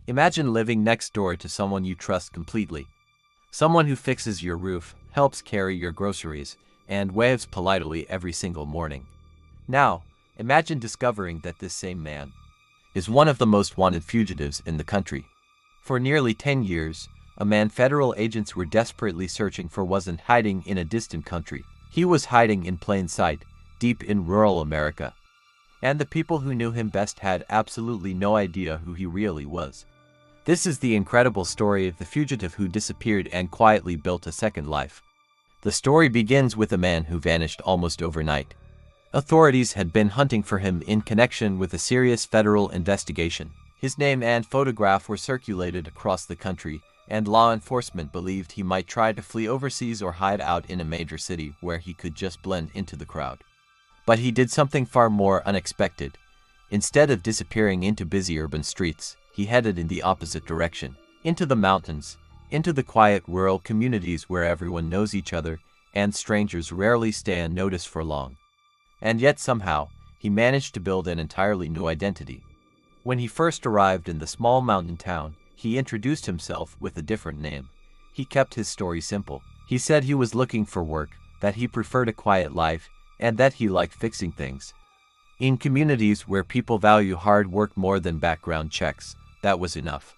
Imagine living next door to someone you trust completely. Someone who fixes your roof, helps carry your groceries, and waves politely every single morning. Now, imagine discovering that this same man is one of the most wanted fugitives in the country. For nearly 10 years, a man federal agents were desperately searching for wasn't hiding in a distant country. He was hiding in plain sight, deep in rural America. And the people who knew him best had absolutely no idea who he really was. This is the incredible story of the fugitive who disappeared and quietly built a second life. The story begins with a man who vanished almost overnight. Authorities had been hunting for him in connection with a serious federal investigation. His name and photograph were circulated across the country, and law enforcement believed he might try to flee overseas or hide out in a major city where he could just blend into the crowd. But he did something far more unexpected. Instead of disappearing into busy urban streets, he headed in the opposite direction, into the mountains, into the quiet rural communities where everyone knows each other and strangers rarely stay unnoticed for long. And yet somehow, he managed to build an entirely new identity. When he first arrived in the small mountain town, he introduced himself with a different name. He kept his story simple. He said he was looking for work, that he preferred a quiet life, and that he liked fixing things. In communities where people value hard work more than background checks, that was enough.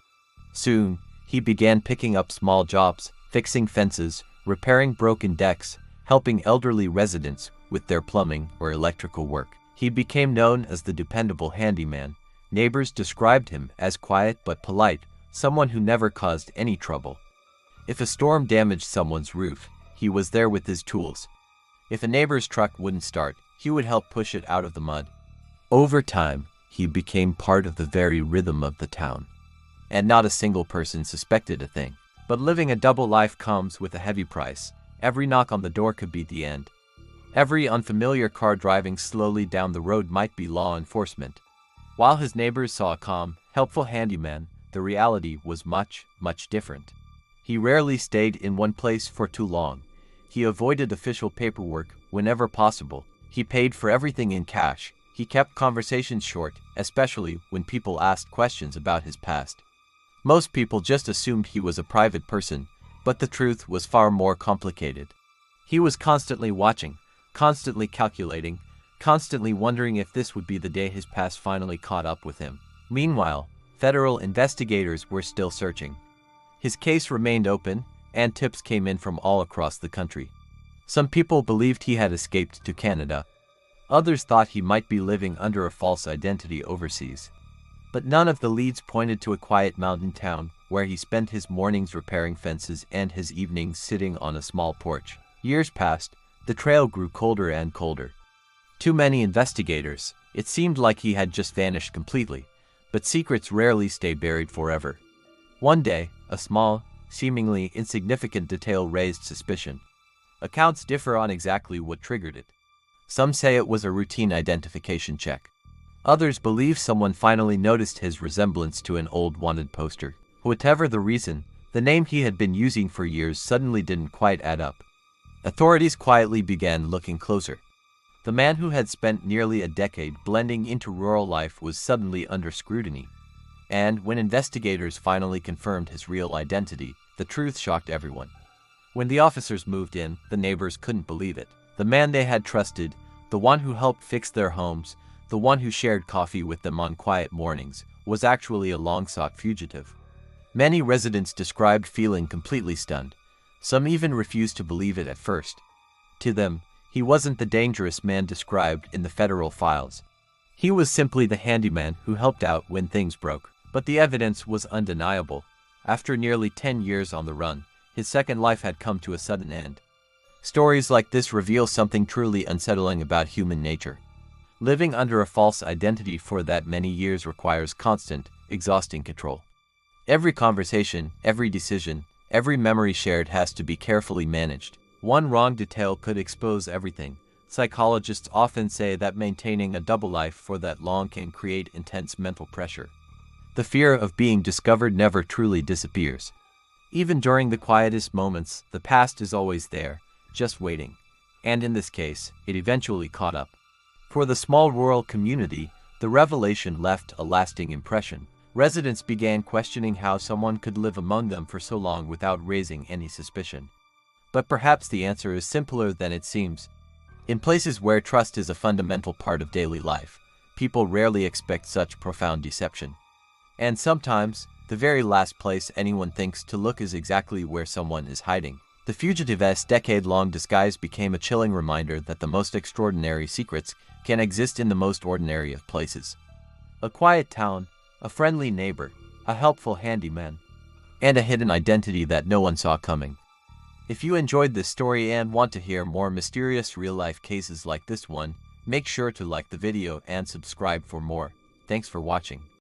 Soon, he began picking up small jobs, fixing fences, repairing broken decks, helping elderly residents with their plumbing or electrical work. He became known as the dependable handyman. Neighbors described him as quiet but polite, someone who never caused any trouble. If a storm damaged someone's roof, he was there with his tools. If a neighbor's truck wouldn't start, he would help push it out of the mud. Over time, he became part of the very rhythm of the town. And not a single person suspected a thing. But living a double life comes with a heavy price. Every knock on the door could be the end. Every unfamiliar car driving slowly down the road might be law enforcement. While his neighbors saw a calm, helpful handyman, the reality was much, much different. He rarely stayed in one place for too long. He avoided official paperwork whenever possible. He paid for everything in cash. He kept conversations short, especially when people asked questions about his past. Most people just assumed he was a private person, but the truth was far more complicated. He was constantly watching, constantly calculating, constantly wondering if this would be the day his past finally caught up with him. Meanwhile, federal investigators were still searching. His case remained open, and tips came in from all across the country. Some people believed he had escaped to Canada. Others thought he might be living under a false identity overseas. But none of the leads pointed to a quiet mountain town where he spent his mornings repairing fences and his evenings sitting on a small porch. Years passed, the trail grew colder and colder. Too many investigators. It seemed like he had just vanished completely, but secrets rarely stay buried forever. One day, a small, seemingly insignificant detail raised suspicion. Accounts differ on exactly what triggered it. Some say it was a routine identification check. Others believe someone finally noticed his resemblance to an old wanted poster. Whatever the reason, the name he had been using for years suddenly didn't quite add up. Authorities quietly began looking closer. The man who had spent nearly a decade blending into rural life was suddenly under scrutiny. And when investigators finally confirmed his real identity, the truth shocked everyone. When the officers moved in, the neighbors couldn't believe it. The man they had trusted, the one who helped fix their homes, the one who shared coffee with them on quiet mornings, was actually a long-sought fugitive. Many residents described feeling completely stunned. Some even refused to believe it at first. To them, he wasn't the dangerous man described in the federal files. He was simply the handyman who helped out when things broke. But the evidence was undeniable. After nearly 10 years on the run, his second life had come to a sudden end. Stories like this reveal something truly unsettling about human nature. Living under a false identity for that many years requires constant, exhausting control. Every conversation, every decision, every memory shared has to be carefully managed. One wrong detail could expose everything. Psychologists often say that maintaining a double life for that long can create intense mental pressure. The fear of being discovered never truly disappears. Even during the quietest moments, the past is always there, just waiting. And in this case, it eventually caught up. For the small rural community, the revelation left a lasting impression. Residents began questioning how someone could live among them for so long without raising any suspicion. But perhaps the answer is simpler than it seems. In places where trust is a fundamental part of daily life, people rarely expect such profound deception. And sometimes, the very last place anyone thinks to look is exactly where someone is hiding. The fugitive's decade-long disguise became a chilling reminder that the most extraordinary secrets can exist in the most ordinary of places. A quiet town, a friendly neighbor, a helpful handyman, and a hidden identity that no one saw coming. If you enjoyed this story and want to hear more mysterious real-life cases like this one, make sure to like the video and subscribe for more. Thanks for watching.